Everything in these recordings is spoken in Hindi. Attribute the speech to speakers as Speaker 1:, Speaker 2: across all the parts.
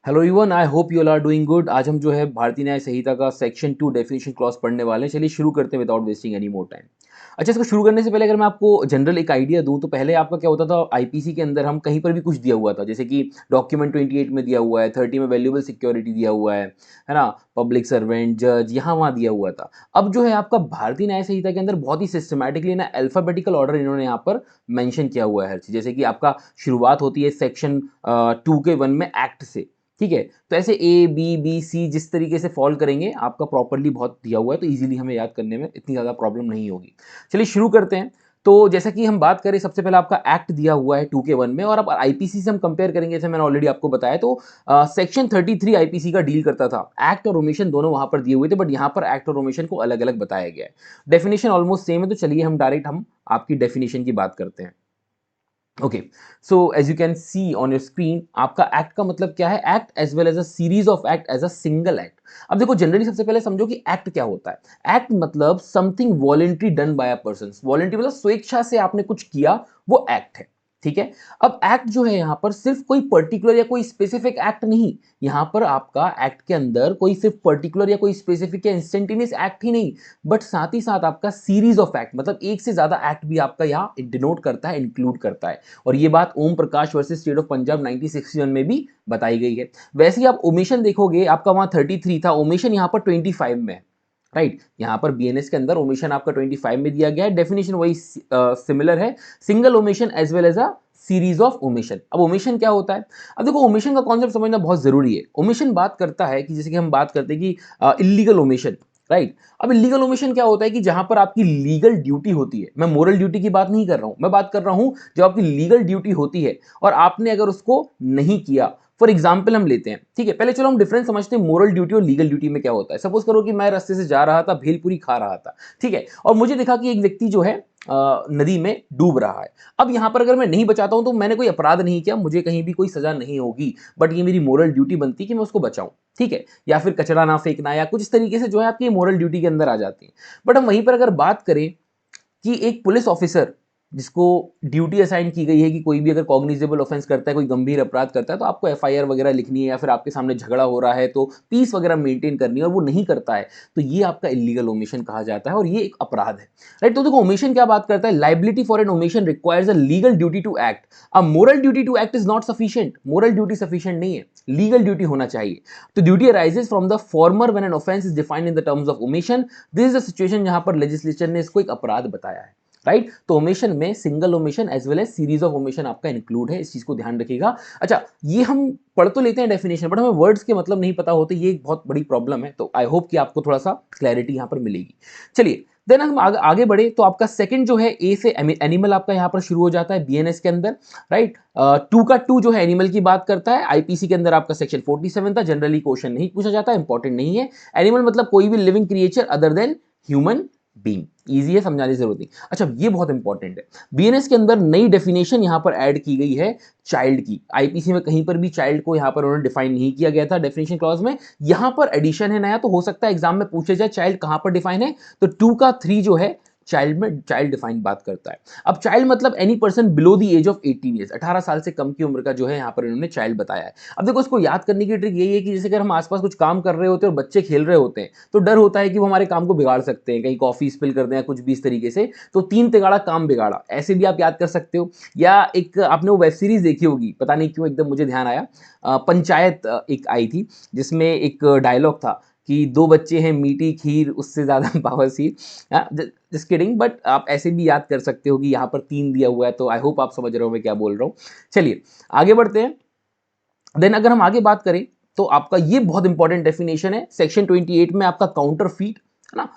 Speaker 1: Hello everyone, I hope you all are doing good. आज हम जो है भारतीय न्याय संहिता का सेक्शन 2 डेफिनेशन क्लॉज पढ़ने वाले हैं। चलिए शुरू करते हैं without wasting any more time. अच्छा, इसको शुरू करने से पहले अगर मैं आपको जनरल एक आइडिया दूं तो पहले आपका क्या होता था, आईपीसी के अंदर हम कहीं पर भी कुछ दिया हुआ था, जैसे कि डॉक्यूमेंट 28 में दिया हुआ है, 30 में वैल्यूएबल सिक्योरिटी दिया हुआ है ना, पब्लिक सर्वेंट, जज, यहाँ वहाँ दिया हुआ था। अब जो है आपका भारतीय न्याय संहिता के अंदर बहुत ही सिस्टमैटिकली ना अल्फाबेटिकल ऑर्डर इन्होंने यहाँ पर मेंशन किया हुआ है हर चीज़। जैसे कि आपका शुरुआत होती है सेक्शन 2 के 1 में एक्ट से, ठीक है। तो ऐसे ए बी बी सी जिस तरीके से फॉलो करेंगे आपका प्रॉपरली बहुत दिया हुआ है, तो इजीली हमें याद करने में इतनी ज़्यादा प्रॉब्लम नहीं होगी। चलिए शुरू करते हैं। तो जैसा कि हम बात करें, सबसे पहले आपका एक्ट दिया हुआ है 2 के 1 में, और अब आईपीसी से हम कंपेयर करेंगे, जैसे मैंने ऑलरेडी आपको बताया। तो सेक्शन 33 आईपीसी का डील करता था। एक्ट और ओमिशन दोनों वहां पर दिए हुए थे, बट यहाँ पर एक्ट और ओमिशन को अलग अलग बताया गया है। डेफिनेशन ऑलमोस्ट सेम है, तो चलिए हम डायरेक्ट आपकी डेफिनेशन की बात करते हैं। Okay, so as you can see on your screen, आपका एक्ट का मतलब क्या है? Act as well as a series of act as a single act. अब देखो, जनरली सबसे पहले समझो कि एक्ट क्या होता है। एक्ट मतलब something voluntary done by a person. Voluntary मतलब स्वेच्छा से आपने कुछ किया, वो एक्ट है, ठीक है। अब एक्ट जो है यहां पर सिर्फ कोई पर्टिकुलर या कोई स्पेसिफिक एक्ट नहीं। यहां पर आपका एक्ट के अंदर कोई सिर्फ पर्टिकुलर या कोई स्पेसिफिक या इंस्टेंटेनियस एक्ट ही नहीं, बट साथ ही साथ आपका सीरीज ऑफ एक्ट, मतलब एक से ज्यादा एक्ट भी आपका यहाँ डिनोट करता है, इंक्लूड करता है। और ये बात Om Prakash versus state of Punjab 1961 में भी बताई गई है। वैसे ही आप ओमिशन देखोगे, आपका वहां 33 था, ओमिशन यहाँ पर 25 में है, राइट। यहाँ पर बीएनएस के अंदर ओमिशन आपका 25 में दिया गया है। डेफिनेशन वही सिमिलर है, single omission as well as a series of omission. अब ओमिशन क्या होता है? अब देखो, ओमिशन का कॉन्सेप्ट समझना बहुत जरूरी है। ओमिशन बात करता है कि जैसे कि हम बात करते हैं कि इलीगल ओमिशन, राइट। अब इलीगल ओमिशन क्या होता है कि जहां पर आपकी लीगल ड्यूटी होती है, मैं मोरल ड्यूटी की बात नहीं कर रहा हूं, मैं बात कर रहा हूं जब आपकी लीगल ड्यूटी होती है और आपने अगर उसको नहीं किया। फॉर एग्जाम्पल हम लेते हैं, ठीक है। पहले चलो हम डिफरेंस समझते हैं मोरल ड्यूटी और लीगल ड्यूटी में क्या होता है। सपोज करो कि मैं रास्ते से जा रहा था, भेलपुरी खा रहा था, ठीक है, और मुझे दिखा कि एक व्यक्ति जो है नदी में डूब रहा है। अब यहां पर अगर मैं नहीं बचाता हूं तो मैंने कोई अपराध नहीं किया, मुझे कहीं भी कोई सजा नहीं होगी, बट ये मेरी मोरल ड्यूटी बनती है कि मैं उसको बचाऊं, ठीक है। या फिर कचरा ना फेंकना या कुछ इस तरीके से जो है आपकी मोरल ड्यूटी के अंदर आ जाती है। बट हम वहीं पर अगर बात करें कि एक पुलिस ऑफिसर जिसको ड्यूटी असाइन की गई है कि कोई भी अगर कॉग्निजेबल ऑफेंस करता है, कोई गंभीर अपराध करता है, तो आपको एफआईआर वगैरह लिखनी है, या फिर आपके सामने झगड़ा हो रहा है तो पीस वगैरह मेंटेन करनी है, और वो नहीं करता है, तो ये आपका इलीगल ओमिशन कहा जाता है और ये एक अपराध है, राइट। तो देखो, ओमिशन क्या बात करता है? Liability for an omission requires a legal duty to act. अब moral duty to act is not sufficient. Moral duty sufficient नहीं है, लीगल ड्यूटी होना चाहिए। तो duty arises from the former when an offence is defined in the terms of omission. This is the situation जहां पर लेजिस्लेचर ने इसको एक अपराध बताया है, राइट। तो ओमिशन में single omission as well as series of omission आपका इंक्लूड है, इस चीज को ध्यान रखिएगा। अच्छा, ये हम पढ़ तो लेते हैं डेफिनेशन, बट हमें वर्ड्स के मतलब नहीं पता होते, ये एक बहुत बड़ी प्रॉब्लम है। तो आई होप कि आपको थोड़ा सा क्लैरिटी यहां पर मिलेगी। चलिए, देन हम आगे बढ़े तो आपका सेकंड जो है, ए से एनिमल आपका यहां पर शुरू हो जाता है बीएनएस के अंदर, राइट। 2 का 2 जो है एनिमल की बात करता है। आईपीसी के अंदर आपका सेक्शन 47 था, जनरली क्वेश्चन नहीं पूछा जाता, इंपॉर्टेंट नहीं है। एनिमल मतलब कोई भी living creature other than human being. Easy है, समझाने की जरूरत नहीं। अच्छा, ये बहुत इंपॉर्टेंट है, बीएनएस के अंदर नई डेफिनेशन यहां पर ऐड की गई है चाइल्ड की। आईपीसी में कहीं पर भी चाइल्ड को यहां पर उन्होंने डिफाइन नहीं किया गया था डेफिनेशन क्लॉज में, यहां पर एडिशन है नया। तो हो सकता है एग्जाम में पूछे जाए चाइल्ड कहां पर डिफाइन है, तो 2 का 3 जो है चाइल्ड में चाइल्ड डिफाइन बात करता है। अब चाइल्ड मतलब any person below the age of 18 years, 18 साल से कम की उम्र का जो है यहाँ पर इन्होंने चाइल्ड बताया है। अब देखो, इसको याद करने की ट्रिक यही है कि जैसे अगर हम आसपास कुछ काम कर रहे होते हैं और बच्चे खेल रहे होते हैं, तो डर होता है कि वो हमारे काम को बिगाड़ सकते हैं, कहीं कॉफी स्पिल कर दें या कुछ भी इस तरीके से। तो 3 तिगाड़ा काम बिगाड़ा, ऐसे भी आप याद कर सकते हो। या एक आपने वो वेब सीरीज देखी होगी, पता नहीं क्यों एकदम मुझे ध्यान आया, पंचायत एक आई थी, जिसमें एक डायलॉग था कि 2 बच्चे हैं मीठी खीर उससे ज्यादा पावसी। जस्ट किडिंग, बट आप ऐसे भी याद कर सकते हो कि यहाँ पर 3 दिया हुआ है। तो आई होप आप समझ रहे हो मैं क्या बोल रहा हूँ। चलिए आगे बढ़ते हैं। देन अगर हम आगे बात करें तो आपका ये बहुत इंपॉर्टेंट डेफिनेशन है, सेक्शन 28 में आपका काउंटर फीट है ना,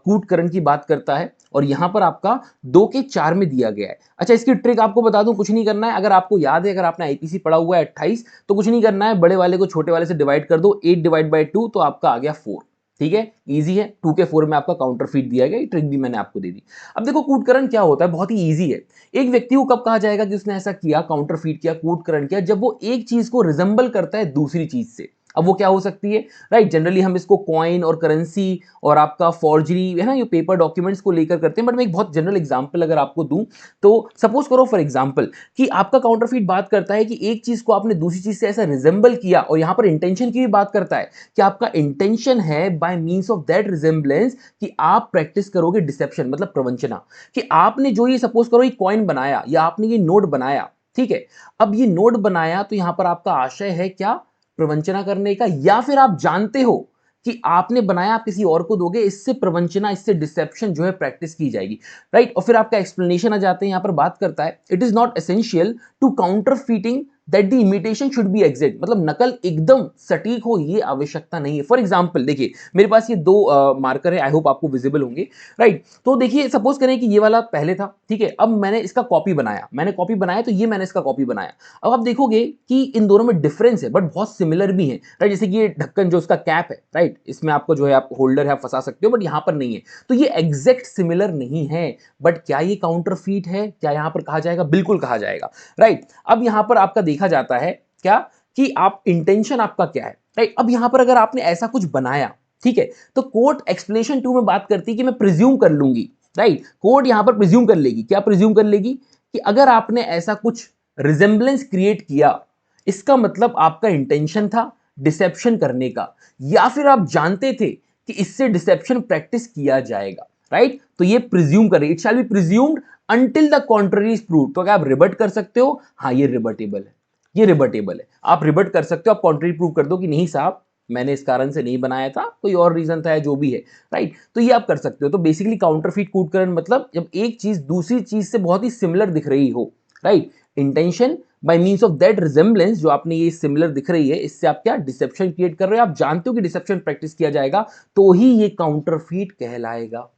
Speaker 1: कूटकरण की बात करता है, और यहां पर आपका 2 के 4 में दिया गया है। अच्छा, इसकी ट्रिक आपको बता दूं, कुछ नहीं करना है। अगर आपको याद है, अगर आपने आईपीसी पढ़ा हुआ है 28, तो कुछ नहीं करना है, बड़े वाले को छोटे वाले से डिवाइड कर दो, 8 डिवाइड बाई 2, तो आपका आ गया 4। ठीक है, इजी है। 2 के 4 में आपका काउंटर फीट दिया गया, ट्रिक भी मैंने आपको दे दी। अब देखो, कूटकरण क्या होता है, बहुत ही ईजी है। एक व्यक्ति को कब कहा जाएगा कि उसने ऐसा किया, काउंटर फीट किया, कूटकरण किया, जब वो एक चीज को रिजेंबल करता है दूसरी चीज से। अब वो क्या हो सकती है, राइट? जनरली हम इसको कॉइन और करेंसी और आपका फॉर्जरी है ना, ये पेपर डॉक्यूमेंट्स को लेकर करते हैं। बट मैं एक बहुत जनरल एग्जांपल अगर आपको दूं, तो सपोज करो फॉर एग्जांपल कि आपका काउंटरफीट बात करता है कि एक चीज को आपने दूसरी चीज से ऐसा रिजेंबल किया, और यहां पर इंटेंशन की भी बात करता है कि आपका इंटेंशन है by means of that resemblance कि आप प्रैक्टिस करोगे डिसेप्शन, मतलब प्रवंचना। कि आपने जो ये सपोज करो ये कॉइन बनाया या आपने ये नोट बनाया, ठीक है? अब ये नोट बनाया तो यहां पर आपका आशय है क्या? प्रवंचना करने का, या फिर आप जानते हो कि आपने बनाया आप किसी और को दोगे, इससे प्रवंचना, इससे डिसेप्शन जो है प्रैक्टिस की जाएगी, राइट? और फिर आपका एक्सप्लेनेशन आ जाते हैं, यहां पर बात करता है it is not essential to counterfeiting that the imitation should be exact, मतलब नकल एकदम सटीक हो ये आवश्यकता नहीं है। फॉर एग्जाम्पल देखिए मेरे पास ये दो मार्कर है, आई होप आपको विजिबल होंगे, राइट? तो देखिए सपोज करें कि ये वाला पहले था, ठीक है? अब मैंने इसका कॉपी बनाया, तो ये मैंने इसका कॉपी बनाया। अब आप देखोगे कि इन दोनों में डिफरेंस है बट बहुत सिमिलर भी है, राइट? जैसे कि ये ढक्कन जो उसका कैप है, राइट, इसमें आपको जो है आप होल्डर है आप फंसा सकते हो, बट यहां पर नहीं है। तो ये एग्जैक्ट सिमिलर नहीं है, बट क्या ये काउंटरफीट है? क्या यहां पर कहा जाएगा? बिल्कुल कहा जाएगा, राइट? अब यहां पर आपका देखा जाता है क्या कि आप इंटेंशन आपका क्या है, राइट? अब यहां पर अगर आपने ऐसा कुछ बनाया, ठीक है, तो कोर्ट एक्सप्लेनेशन 2 में बात करती है कि मैं प्रिज्यूम कर लूंगी, राइट? कोर्ट यहां पर प्रिज्यूम कर लेगी, क्या प्रिज्यूम कर लेगी? कि अगर आपने ऐसा कुछ रिजेंबलेंस क्रिएट किया, इसका मतलब आपका इंटेंशन था डिसेप्शन करने का, या फिर आप जानते थे कि इससे डिसेप्शन प्रैक्टिस किया जाएगा, राइट? तो ये प्रिज्यूम करे, it shall be presumed until the contrary is proved. तो क्या आप रिबट कर सकते हो? हाँ, ये रिबटेबल है, ये रिबटेबल है, आप रिबट कर सकते हो, आप कॉन्ट्ररी प्रूव कर दो कि नहीं साहब मैंने इस कारण से नहीं बनाया था, कोई और रीजन था, जो भी है, राइट? तो ये आप कर सकते हो। तो बेसिकली काउंटरफीट कूटकरण मतलब जब एक चीज दूसरी चीज से बहुत ही सिमिलर दिख रही हो, right? Intention by means of that resemblance, जो आपने ये सिमिलर दिख रही है, इससे आप क्या डिसेप्शन क्रिएट कर रहे हो, आप जानते हो कि डिसेप्शन प्रैक्टिस किया जाएगा, तो ही ये काउंटरफीट कहलाएगा,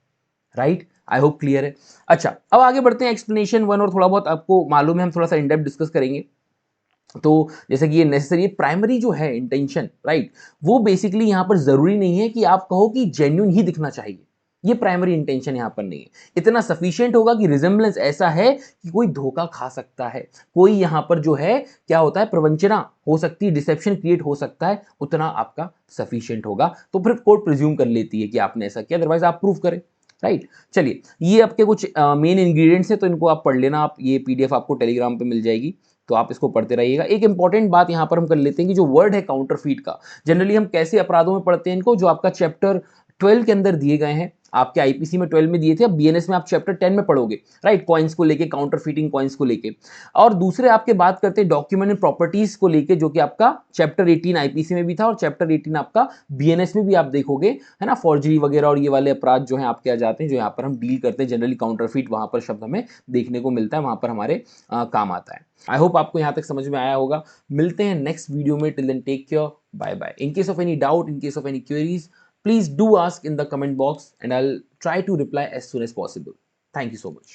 Speaker 1: राइट? आई होप क्लियर है। अच्छा, अब आगे बढ़ते हैं एक्सप्लेनेशन 1, और थोड़ा बहुत आपको मालूम है हम थोड़ा सा इन डेप्थ डिस्कस करेंगे। तो जैसे कि ये नेसेसरी प्राइमरी जो है इंटेंशन, राइट, वो बेसिकली यहां पर जरूरी नहीं है कि आप कहो कि जेन्युइन ही दिखना चाहिए, ये प्राइमरी इंटेंशन यहां पर नहीं है। इतना सफिशिएंट होगा कि रिजेंबलेंस ऐसा है कि कोई धोखा खा सकता है, कोई यहां पर जो है क्या होता है, प्रवंचना हो सकती है, डिसेप्शन क्रिएट हो सकता है, उतना आपका सफिशिएंट होगा। तो फिर कोर्ट प्रिज्यूम कर लेती है कि आपने ऐसा किया, अदरवाइज आप प्रूव करें, राइट? चलिए, ये आपके कुछ मेन इंग्रेडिएंट्स है, तो इनको आप पढ़ लेना, आप ये पीडीएफ आपको टेलीग्राम पे मिल जाएगी, तो आप इसको पढ़ते रहिएगा। एक इंपॉर्टेंट बात यहां पर हम कर लेते हैं कि जो वर्ड है काउंटरफीट का, जनरली हम कैसे अपराधों में पढ़ते हैं इनको, जो आपका चैप्टर 12 के अंदर दिए गए हैं, आपके आईपीसी में 12 में दिए थे, अब बीएनएस में आप चैप्टर 10 में पढ़ोगे, राइट? कॉइन्स को लेके, काउंटरफीटिंग कॉइन्स को लेके। और दूसरे आपके बात करते हैं डॉक्यूमेंट एंड प्रॉपर्टीज को लेके, जो कि आपका चैप्टर 18 आईपीसी में भी था और चैप्टर 18 आपका बीएनएस में भी आप देखोगे, है ना? फॉर्जरी वगैरह और ये वाले अपराध जो है आपके आ जाते हैं, जो यहाँ पर हम डील करते हैं। जनरली काउंटरफीट वहां पर शब्द हमें देखने को मिलता है, वहां पर हमारे काम आता है। आई होप आपको यहां तक समझ में आया होगा। मिलते हैं नेक्स्ट वीडियो में, till then take care, bye bye. In case of any doubt, in case of any queries, please do ask in the comment box and I'll try to reply as soon as possible. Thank you so much.